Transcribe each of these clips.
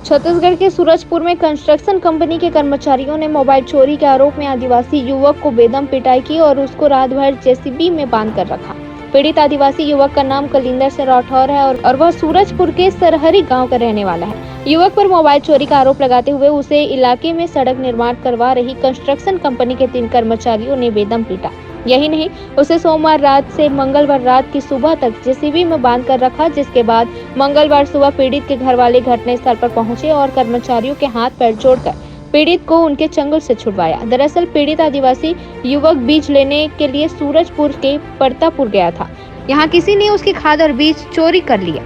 छत्तीसगढ़ के सूरजपुर में construction company के कर्मचारियों ने मोबाइल चोरी के आरोप में आदिवासी युवक को बेदम पिटाई की और उसको रात भर जेसीबी में बांध कर रखा। पीड़ित आदिवासी युवक का नाम कलिंदर सिंह राठौर है और वह सूरजपुर के सरहरी गांव का रहने वाला है। युवक पर मोबाइल चोरी का आरोप लगाते हुए उसे इलाके में सड़क निर्माण करवा रही कंस्ट्रक्शन कंपनी के 3 कर्मचारियों ने बेदम पीटा। यही नहीं, उसे सोमवार रात से मंगलवार रात की सुबह तक जेसीबी में बांध कर रखा, जिसके बाद मंगलवार सुबह पीड़ित के घर वाले घटनास्थल पर पहुंचे और कर्मचारियों के हाथ पैर जोड़कर पीड़ित को उनके चंगुल से छुड़वाया। दरअसल पीड़ित आदिवासी युवक बीज लेने के लिए सूरजपुर के परतापुर गया था। यहाँ किसी ने उसकी खाद और बीज चोरी कर लिया।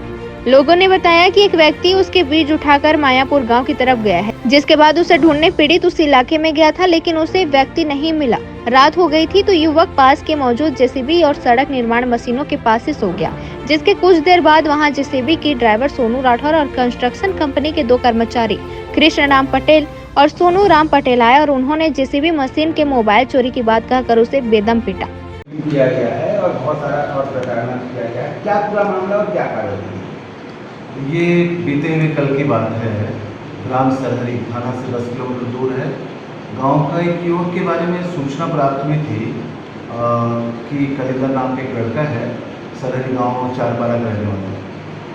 लोगों ने बताया कि एक व्यक्ति उसके बीज उठाकर मायापुर गांव की तरफ गया है, जिसके बाद उसे ढूंढने पीड़ित उस इलाके में गया था, लेकिन उसे व्यक्ति नहीं मिला। रात हो गई थी तो युवक पास के मौजूद जेसीबी और सड़क निर्माण मशीनों के पास ही सो गया, जिसके कुछ देर बाद वहां जेसीबी की ड्राइवर सोनू राठौर और कंस्ट्रक्शन कंपनी के 2 कर्मचारी कृष्ण राम पटेल और सोनू राम पटेल आए और उन्होंने जेसीबी मशीन के मोबाइल चोरी की बात कहकर उसे बेदम पीटा किया गया है और बहुत सारा और प्रताड़ना किया गया है। क्या पूरा मामला और क्या कार्रवाई? ये बीते हुए कल की बात है। ग्राम सरहरी थाना से 10 किलोमीटर दूर है। गांव का एक युवक के बारे में सूचना प्राप्त हुई थी कि कलिंदर नाम का एक लड़का है, सरहरी गांव चारपारा का रहने वाला है।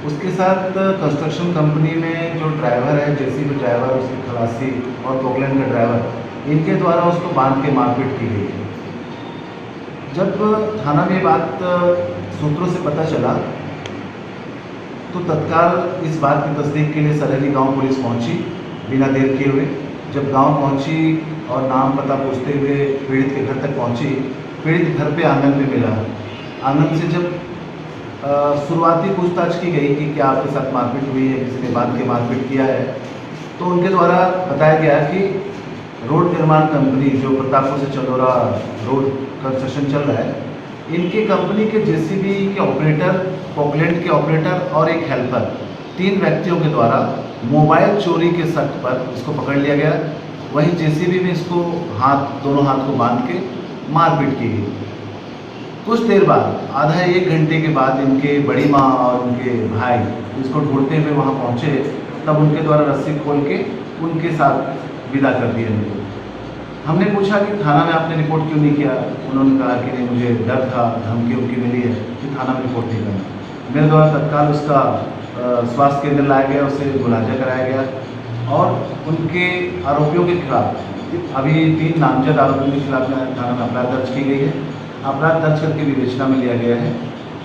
उसके साथ कंस्ट्रक्शन कंपनी में जो ड्राइवर है, जेसीबी ड्राइवर, उसकी खलासी और पोकलैंड का ड्राइवर, इनके द्वारा उसको बांध के मारपीट की गई थी। जब थाना में बात सूत्रों से पता चला तो तत्काल इस बात की तस्दीक के लिए सरहरी गांव पुलिस पहुंची बिना देर किए हुए। जब गांव पहुंची और नाम पता पूछते हुए पीड़ित के घर तक पहुंची, पीड़ित घर पे आंगन में मिला। आंगन से जब शुरुआती पूछताछ की गई कि क्या आपके साथ मारपीट हुई है, किसी ने बांध के मारपीट किया है, तो उनके द्वारा बताया गया कि रोड निर्माण कंपनी जो प्रतापपुर से चंदोरा रोड कंस्ट्रक्शन चल रहा है, इनके कंपनी के जेसीबी के ऑपरेटर, पोकलैंड के ऑपरेटर और एक हेल्पर, 3 व्यक्तियों के द्वारा मोबाइल चोरी के शक पर इसको पकड़ लिया गया। वहीं जेसीबी में इसको दोनों हाथ को बांध के मारपीट की गई। कुछ देर बाद, आधा 1 घंटे के बाद, इनके बड़ी माँ और उनके भाई इसको ढूंढते हुए वहाँ पहुँचे। तब उनके द्वारा रस्सी खोल के उनके साथ विदा कर दिया इनको। हमने पूछा कि थाना में आपने रिपोर्ट क्यों नहीं किया? उन्होंने कहा कि नहीं, मुझे डर था, धमकी उनकी मिली है कि थाना में रिपोर्ट नहीं करना। मेरे द्वारा तत्काल उसका स्वास्थ्य केंद्र लाया गया, उसे मुलाजा कराया गया और उनके आरोपियों के खिलाफ अभी 3 नामजद आरोपियों के खिलाफ थाना में अपराध दर्ज की गई है। अपराध दर्ज करके विवेचना में लिया गया है।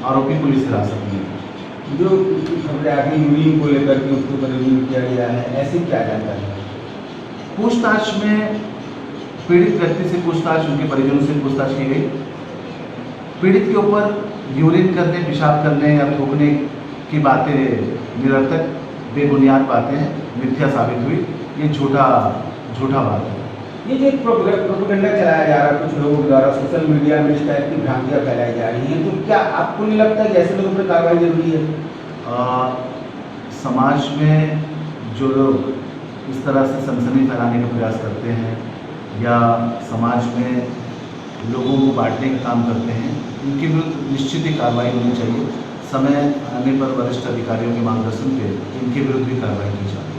आरोपी पुलिस हिरासत में है। जो खबरें आगे यूरिन को लेकर के उसको रिव्यू किया गया है, ऐसी क्या जानकारी है? पूछताछ में पीड़ित व्यक्ति से पूछताछ, उनके परिजनों से पूछताछ की गई। पीड़ित के ऊपर यूरिन करने, पेशाब करने या थूकने की बातें निरर्थक, बेबुनियाद बातें हैं, मिथ्या साबित हुई। ये झूठा बात है। ये जो प्रोपेगेंडा चलाया जा रहा है कुछ लोगों द्वारा सोशल मीडिया में, इस टाइप की भ्रांतियाँ फैलाई जा रही हैं, तो क्या आपको नहीं लगता कि ऐसे लोगों पर कार्रवाई जरूरी है? समाज में जो लोग इस तरह से सनसनी फैलाने का प्रयास करते हैं या समाज में लोगों को बांटने का काम करते हैं, इनके विरुद्ध निश्चित ही कार्रवाई होनी चाहिए। समय आने पर वरिष्ठ अधिकारियों के मार्गदर्शन पे इनके विरुद्ध भी कार्रवाई की जाए।